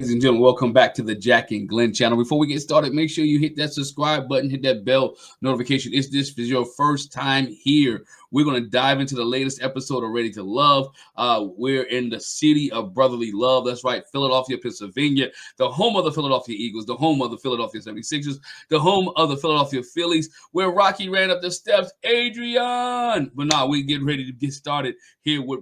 Ladies and gentlemen, welcome back to the Jack and Glenn channel. Before we get started, make sure you hit that subscribe button, hit that bell notification. If this is your first time here, we're going to dive into the latest episode of Ready to Love. We're in the city of brotherly love. That's right, Philadelphia, Pennsylvania, the home of the Philadelphia Eagles, the home of the Philadelphia 76ers, the home of the Philadelphia Phillies, where Rocky ran up the steps. Adrian! But now we get ready to get started here with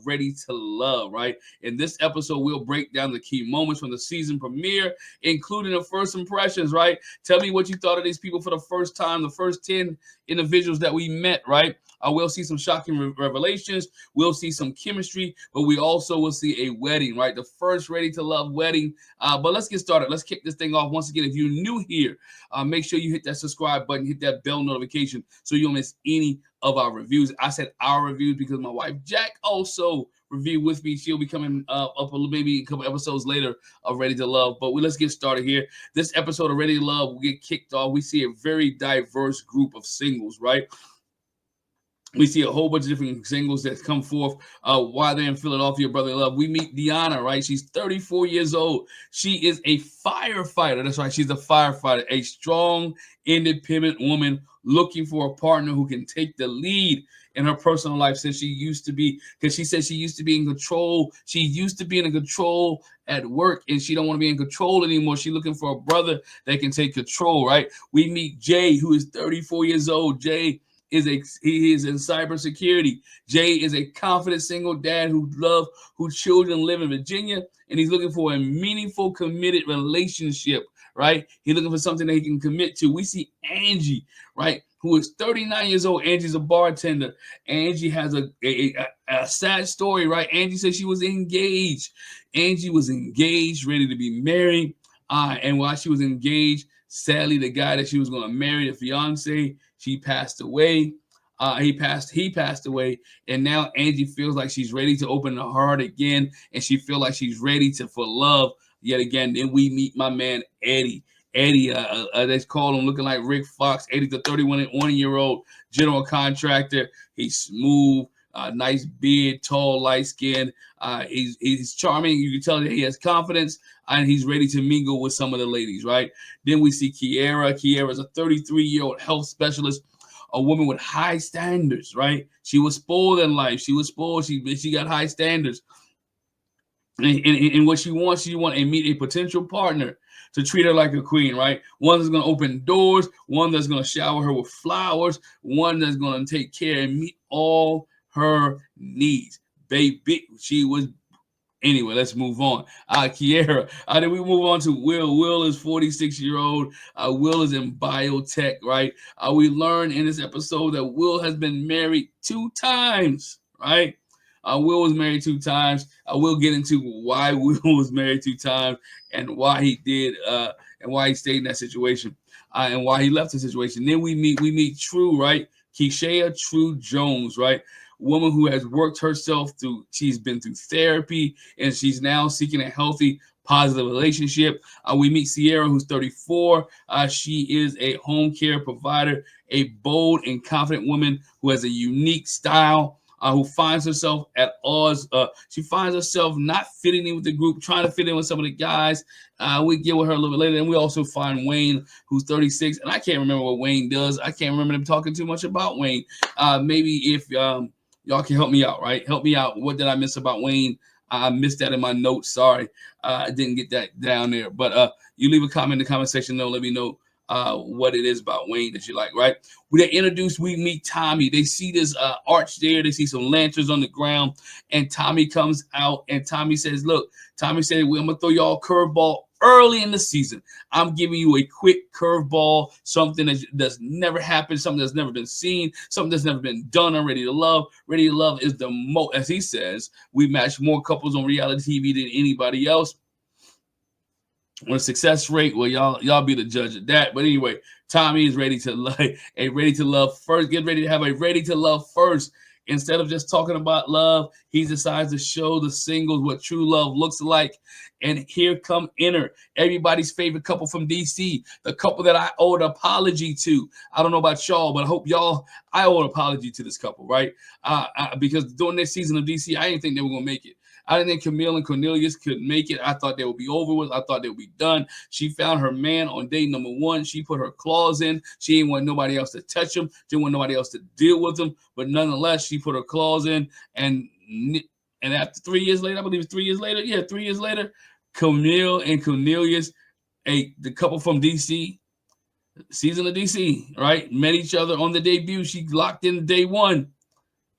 Ready to Love, right? In this episode, we'll break down the key moments from the season premiere, including the first impressions, right? Tell me what you thought of these people for the first time, the first 10 individuals that we met, right? We'll see some shocking revelations. We'll see some chemistry, but we also will see a wedding, right? The first Ready to Love wedding. But let's get started. Let's kick this thing off. Once again, if you're new here, make sure you hit that subscribe button, hit that bell notification so you don't miss any of our reviews. I said our reviews because my wife Jack also reviewed with me. She'll be coming up a little, maybe a couple episodes later of Ready to Love. But let's get started here. This episode of Ready to Love will get kicked off. We see a very diverse group of singles, right? We see a whole bunch of different singles that come forth while they're in Philadelphia, brotherly love. We meet Deanna, right? She's 34 years old. She is a firefighter. That's right. She's a firefighter, a strong, independent woman looking for a partner who can take the lead in her personal life since she used to be, because she said she used to be in control. She used to be in control at work, and she don't want to be in control anymore. She's looking for a brother that can take control, right? We meet Jay, who is 34 years old. Jay he is in cybersecurity. Jay is a confident single dad whose children live in Virginia, and he's looking for a meaningful, committed relationship, right? He's looking for something that he can commit to. We see Angie, right, who is 39 years old. Angie's a bartender. Angie has a sad story, right? Angie said she was engaged. Angie was engaged, ready to be married. And while she was engaged, sadly, the guy that she was going to marry, the fiance, she passed away. He passed away, and now Angie feels like she's ready to open her heart again, and she feels like she's ready for love yet again. Then we meet my man Eddie. Eddie, they call him looking like Rick Fox. Eddie's the 31-year-old general contractor. He's smooth, nice beard, tall, light skin. He's charming. You can tell that he has confidence, and he's ready to mingle with some of the ladies, right? Then we see Kiera. Kiera is a 33-year-old health specialist, a woman with high standards, right? She was spoiled in life. She was spoiled. She got high standards. And what she wants to meet a potential partner to treat her like a queen, right? One that's going to open doors, one that's going to shower her with flowers, one that's going to take care and meet all her needs. Baby, she was. Anyway, let's move on. Kiera. Then we move on to Will. Will is 46-year-old. Will is in biotech, right? We learn in this episode that Will has been married 2 times, right? Will was married 2 times. We'll get into why Will was married 2 times and why he did, and why he stayed in that situation, and why he left the situation. Then we meet True, right? Keishea True Jones, right? Woman who has worked herself through, she's been through therapy, and she's now seeking a healthy, positive relationship. We meet Sierra, who's 34. She is a home care provider, a bold and confident woman who has a unique style, who finds herself at odds. She finds herself not fitting in with the group, trying to fit in with some of the guys. We get with her a little bit later. And we also find Wayne, who's 36. And I can't remember what Wayne does. I can't remember them talking too much about Wayne. Maybe if y'all can help me out, right? Help me out. What did I miss about Wayne? I missed that in my notes. Sorry. I didn't get that down there. But you leave a comment in the comment section, though. Let me know what it is about Wayne that you like, right? We get introduced. We meet Tommy. They see this arch there. They see some lanterns on the ground. And Tommy comes out. And Tommy says, look, Tommy said, well, I'm going to throw y'all a curveball early in the season. I'm giving you a quick curveball, something that's never happened, something that's never been seen, something that's never been done on Ready to Love. Ready to Love is the most, as he says, we match more couples on reality TV than anybody else. On a success rate, well, y'all be the judge of that. But anyway, Tommy is ready to love first. Get ready to have a Ready to Love first. Instead of just talking about love, he decides to show the singles what true love looks like. And here come Enter, everybody's favorite couple from DC, the couple that I owe an apology to. I don't know about y'all, but I hope I owe an apology to this couple, right? Because during this season of DC, I didn't think they were going to make it. I didn't think Camille and Cornelius could make it. I thought they would be over with. I thought they would be done. She found her man on day number 1. She put her claws in. She didn't want nobody else to touch him. Didn't want nobody else to deal with him. But nonetheless, she put her claws in. And after 3 years later, I believe it's 3 years later. Yeah, 3 years later, Camille and Cornelius, the couple from DC, season of DC, right? Met each other on the debut. She locked in day 1.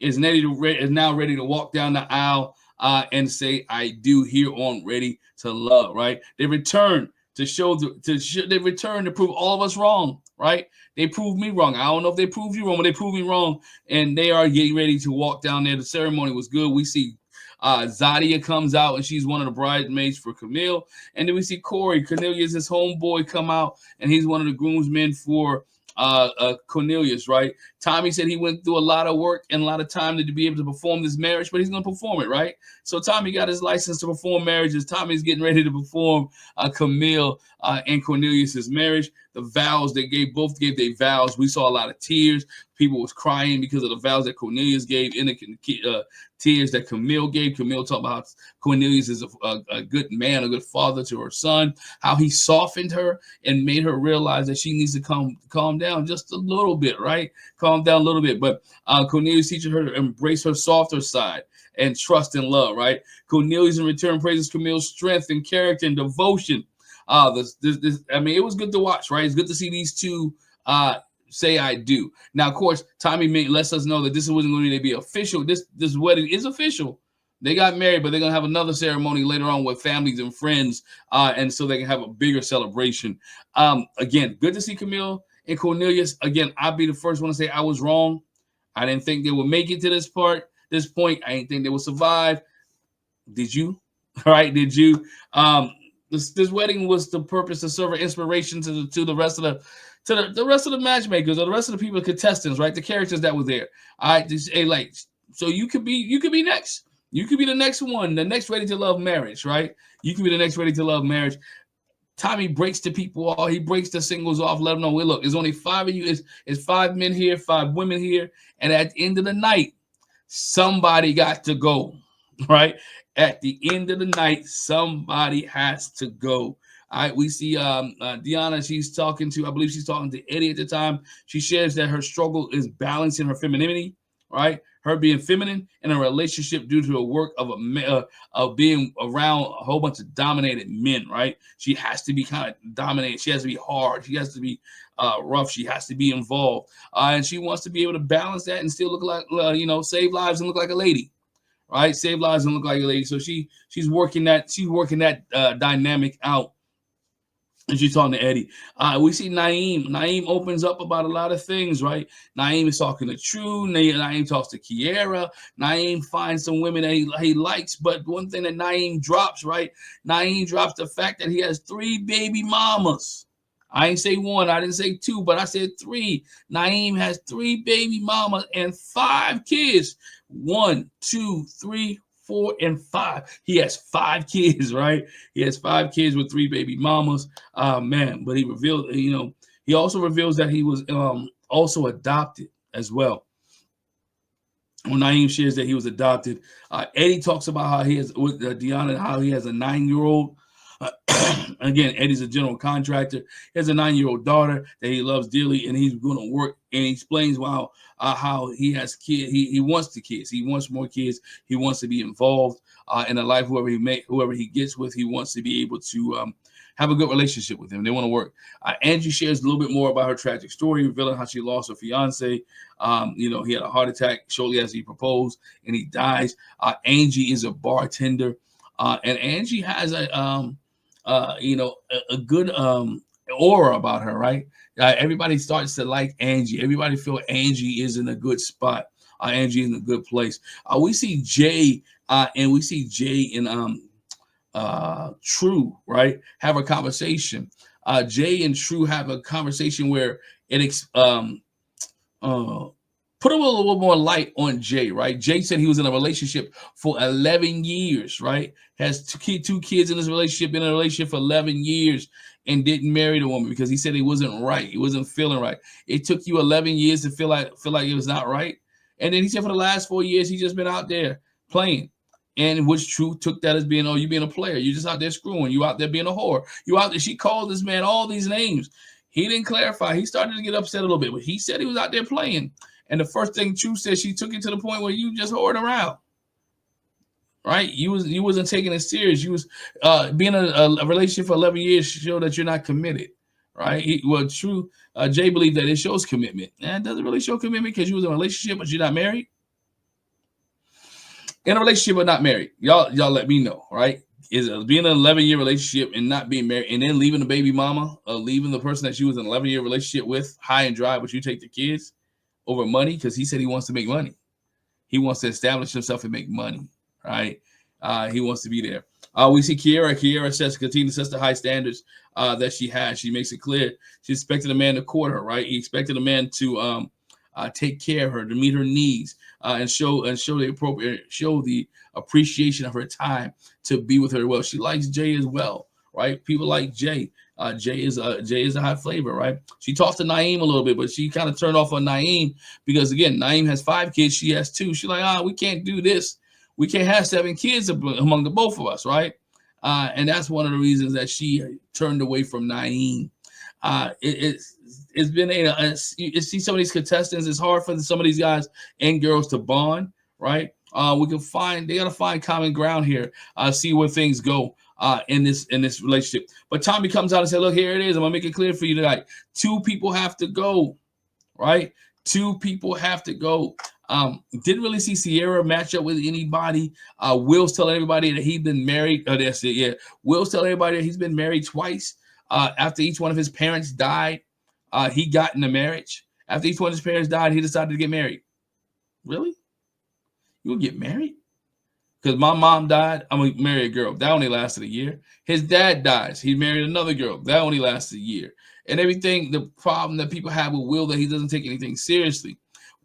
Is now ready to walk down the aisle and say "I do" here on Ready to Love, right? They return to they return to prove all of us wrong, right? They proved me wrong. I don't know if they proved you wrong, but they proved me wrong, and they are getting ready to walk down there. The ceremony was good. We see Zadia comes out, and she's one of the bridesmaids for Camille, and then we see Corey, Cornelius' homeboy, come out, and he's one of the groomsmen for Cornelius, right? Tommy said he went through a lot of work and a lot of time to be able to perform this marriage, but he's going to perform it, right? So Tommy got his license to perform marriages. Tommy's getting ready to perform Camille and Cornelius's marriage. The vows they both gave their vows. We saw a lot of tears. People was crying because of the vows that Cornelius gave and the tears that Camille gave. Camille talked about how Cornelius is a good man, a good father to her son, how he softened her and made her realize that she needs to calm down just a little bit, right? Calm down a little bit. But Cornelius teaches her to embrace her softer side and trust and love, right? Cornelius in return praises Camille's strength and character and devotion. I mean, it was good to watch, right? It's good to see these two say "I do." Now, of course, Tommy lets us know that this wasn't going to be official. This wedding is official. They got married, but they're going to have another ceremony later on with families and friends, and so they can have a bigger celebration. Again, good to see Camille and Cornelius. Again, I'll be the first one to say I was wrong. I didn't think they would make it to this point. I didn't think they would survive. Did you? All right, did you? This wedding was the purpose to serve an inspiration to the rest of the rest of the matchmakers or the rest of the people, contestants, right? The characters that were there. All right, so you could be next. You could be the next one, the next Ready to Love marriage, right? You could be the next Ready to Love marriage. Tommy breaks the people off. He breaks the singles off. Let them know, look, there's only 5 of you. It's 5 men here, 5 women here. And at the end of the night, somebody got to go, right? At the end of the night, somebody has to go. All right, we see Deanna. I believe she's talking to Eddie at the time. She shares that her struggle is balancing her femininity, right? Her being feminine in a relationship due to a work of being around a whole bunch of dominated men, right? She has to be kind of dominated. She has to be hard. She has to be rough. She has to be involved, and she wants to be able to balance that and still look like save lives and look like a lady, right? Save lives and look like a lady. So she's working that dynamic out. And she's talking to Eddie. We see Naeem. Naeem opens up about a lot of things, right? Naeem is talking to True. Naeem talks to Kiera. Naeem finds some women that he likes. But one thing that Naeem drops, right? Naeem drops the fact that he has 3 baby mamas. I ain't say 1. I didn't say 2, but I said 3. Naeem has 3 baby mamas and 5 kids. 1, 2, 3, 4, and 5. He has 5 kids, right? He has 5 kids with 3 baby mamas. Man, but he revealed, he also reveals that he was also adopted as well. When Naeem shares that he was adopted, Eddie talks about how he has with Deanna, how he has a 9-year-old. Again, Eddie's a general contractor. He has a 9-year-old daughter that he loves dearly, and he's going to work. And he explains how he has kids. He wants the kids. He wants more kids. He wants to be involved in the life whoever he gets with. He wants to be able to have a good relationship with him. They want to work. Angie shares a little bit more about her tragic story, revealing how she lost her fiance. He had a heart attack shortly after he proposed, and he dies. Angie is a bartender, and Angie has a good aura about her, right? Everybody starts to like Angie. Everybody feel Angie is in a good spot. Angie is in a good place. We see Jay and True, right, have a conversation. Jay and True have a conversation where it put a little more light on Jay, right? Jay said he was in a relationship for 11 years, right? Has 2 kids in this relationship, been in a relationship for 11 years and didn't marry the woman because he said he wasn't right. He wasn't feeling right. It took you 11 years to feel like it was not right. And then he said for the last 4 years, he's just been out there playing. And which Truth took that as being, oh, you being a player. You just out there screwing. You out there being a whore. You out there. She called this man all these names. He didn't clarify. He started to get upset a little bit, but he said he was out there playing. And the first thing Truth said, she took it to the point where you just whoring around. Right? You wasn't taking it serious. You was being a relationship for 11 years show that you're not committed. Right? True. Jay believed that it shows commitment. And it doesn't really show commitment because you was in a relationship, but you're not married. In a relationship but not married. Y'all let me know, right? Is being an 11-year relationship and not being married and then leaving the baby mama, leaving the person that you was in an 11-year relationship with high and dry, but you take the kids over money because he said he wants to make money. He wants to establish himself and make money, right? He wants to be there. We see Kiera. Kiera says continue to set the high standards that she has. She makes it clear she expected a man to court her, right? He expected a man to take care of her, to meet her needs, and show the appreciation of her time to be with her. Well, she likes Jay as well, right? People like Jay. Jay is a hot flavor, right? She talked to Naeem a little bit, but she kind of turned off on Naeem because again, Naeem has 5 kids, she has 2. She's like, we can't do this. We can't have 7 kids among the both of us, right? And that's one of the reasons that she turned away from Naeem. It's been you see some of these contestants. It's hard for some of these guys and girls to bond, right? They got to find common ground here. See where things go in this relationship. But Tommy comes out and says, "Look, here it is. I'm gonna make it clear for you tonight. 2 people have to go, right? 2 people have to go." Didn't really see Sierra match up with anybody. Will's telling everybody that he's been married. That's it. Yeah, Will's telling everybody that he's been married twice. After each one of his parents died, he got in a marriage. After each one of his parents died, he decided to get married. Really? You will get married? Because my mom died, I'm going to marry a girl. That only lasted a year. His dad dies. He married another girl. That only lasted a year. And everything, the problem that people have with Will, that he doesn't take anything seriously.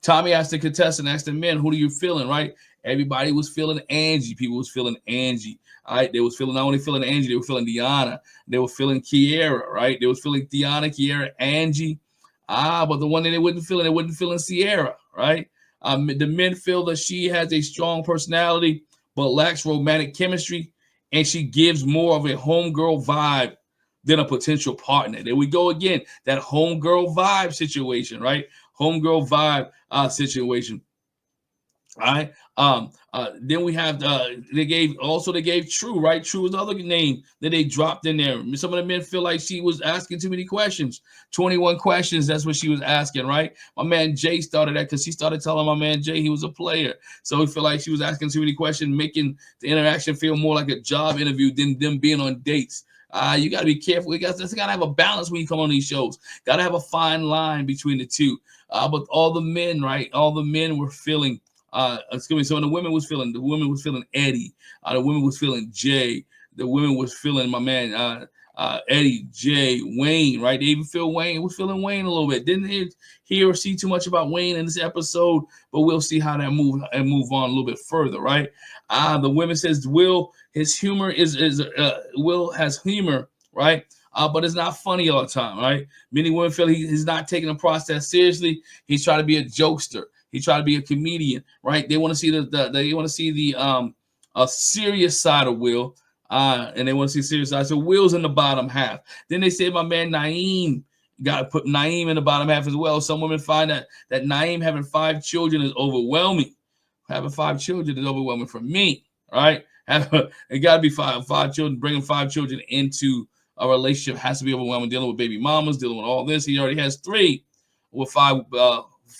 Tommy asked the contestant, asked the men, who are you feeling, right? Everybody was feeling Angie. People was feeling Angie. All right, they was feeling not only feeling Angie, they were feeling Deanna. They were feeling Kiera, right? They was feeling Deanna, Kiera, Angie. But the one that they wasn't feeling Sierra, right? The men feel that she has a strong personality but lacks romantic chemistry, and she gives more of a homegirl vibe than a potential partner. There we go again, that homegirl vibe situation, right? Homegirl vibe situation. All right. Then we have they gave True, right? True is the other name that they dropped in there. Some of the men feel like she was asking too many questions. 21 questions, that's what she was asking, right? My man Jay started that because he started telling my man Jay he was a player. So he felt like she was asking too many questions, making the interaction feel more like a job interview than them being on dates. You got to be careful. You got to have a balance when you come on these shows. Got to have a fine line between the two. But all the men, right? All the men were feeling. So the women was feeling Eddie. The women was feeling Jay. The women was feeling my man Eddie, Jay, Wayne, right? They even feel Wayne was feeling Wayne a little bit. Didn't hear or see too much about Wayne in this episode, but we'll see how that move on a little bit further, right? The women says Will, his humor Will has humor, right? But it's not funny all the time, right? Many women feel he's not taking the process seriously. He's trying to be a jokester. He tried to be a comedian, right? They want to see the serious side of Will, and they want to see serious side. So Will's in the bottom half. Then they say my man Naeem got to put Naeem in the bottom half as well. Some women find that Naeem having 5 children is overwhelming. Having 5 children is overwhelming for me, right? It got to be five children. Bringing 5 children into a relationship has to be overwhelming. Dealing with baby mamas, dealing with all this. He already has 3 with 5.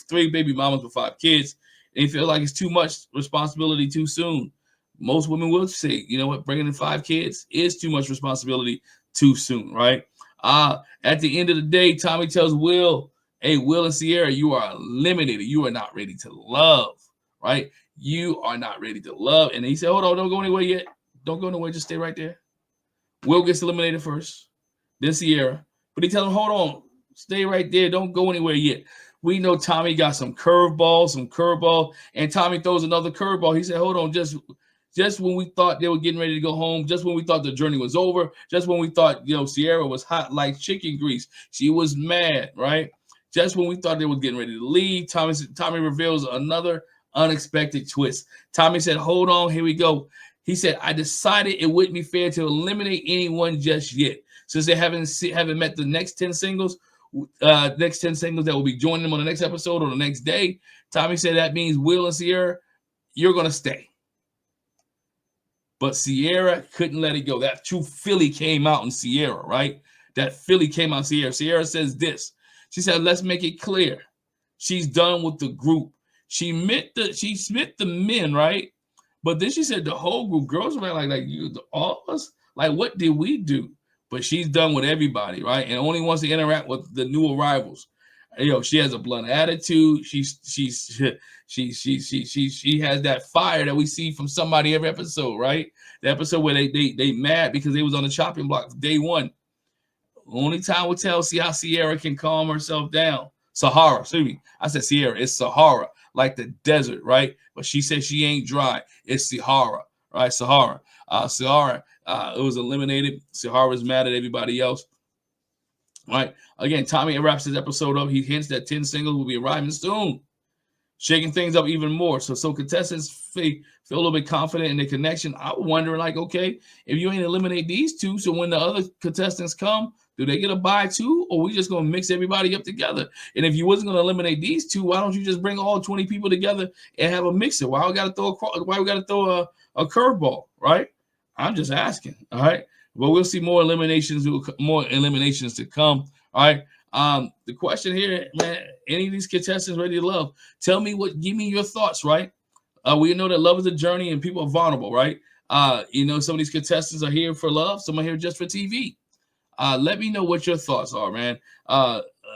3 baby mamas with 5 kids. They feel like it's too much responsibility too soon. Most women will say, you know what, bringing in 5 kids is too much responsibility too soon, right? At the end of the day, Tommy tells Will, hey, Will and Sierra, you are eliminated. You are not ready to love, right? You are not ready to love. And he said, hold on, don't go anywhere yet. Don't go anywhere. Just stay right there. Will gets eliminated first, then Sierra. But he tells him, hold on, stay right there. Don't go anywhere yet. We know Tommy got some curveball, and Tommy throws another curveball. He said, hold on, just when we thought they were getting ready to go home, just when we thought the journey was over, just when we thought, Sierra was hot like chicken grease, she was mad, right? Just when we thought they were getting ready to leave, Tommy reveals another Unexpected twist. Tommy said, hold on, here we go. He said, I decided it wouldn't be fair to eliminate anyone just yet. Since they haven't met the next 10 singles, that will be joining them on the next episode or the next day. Tommy said that means Will and Sierra, you're going to stay. But Sierra couldn't let it go. That true Philly came out in Sierra, right? That Philly came out in Sierra. Sierra says this. She said, let's make it clear. She's done with the group. She met the men, right? But then she said the whole group, girls were like you, all of us, like what did we do? But she's done with everybody, right? And only wants to interact with the new arrivals. She has a blunt attitude. She has that fire that we see from somebody every episode, right? The episode where they mad because they was on the chopping block day one. Only time will tell. See how Sierra can calm herself down. Sahara, excuse me. I said Sierra. It's Sahara, like the desert, right? But she said she ain't dry. It's Sahara, right? Sahara. Sahara. It was eliminated. Sahara's mad at everybody else. Right. Again, Tommy wraps this episode up. He hints that 10 singles will be arriving soon, shaking things up even more. So contestants feel a little bit confident in the connection. I was wondering, like, okay, if you ain't eliminate these two, so when the other contestants come, do they get a bye too, or we just gonna mix everybody up together? And if you wasn't gonna eliminate these two, why don't you just bring all 20 people together and have a mixer? Why we gotta throw a curveball, right? I'm just asking. All right. But we'll see more eliminations to come. All right. The question here, man, any of these contestants ready to love? Tell me give me your thoughts, right? We know that love is a journey and people are vulnerable, right? Some of these contestants are here for love, some are here just for TV. Let me know what your thoughts are, man.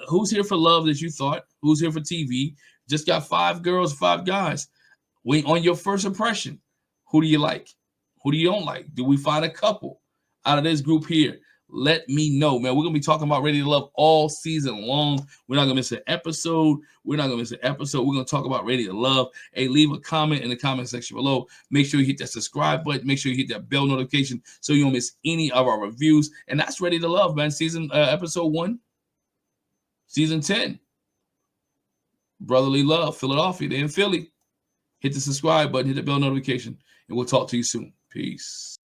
Who's here for love that you thought? Who's here for TV? Just got 5 girls, 5 guys. On your first impression, who do you like? Who do you don't like? Do we find a couple out of this group here? Let me know, man. We're going to be talking about Ready to Love all season long. We're not going to miss an episode. We're going to talk about Ready to Love. Hey, leave a comment in the comment section below. Make sure you hit that subscribe button. Make sure you hit that bell notification so you don't miss any of our reviews. And that's Ready to Love, man. Episode 1, season 10. Brotherly Love, Philadelphia. They're in Philly. Hit the subscribe button. Hit the bell notification. And we'll talk to you soon. Peace.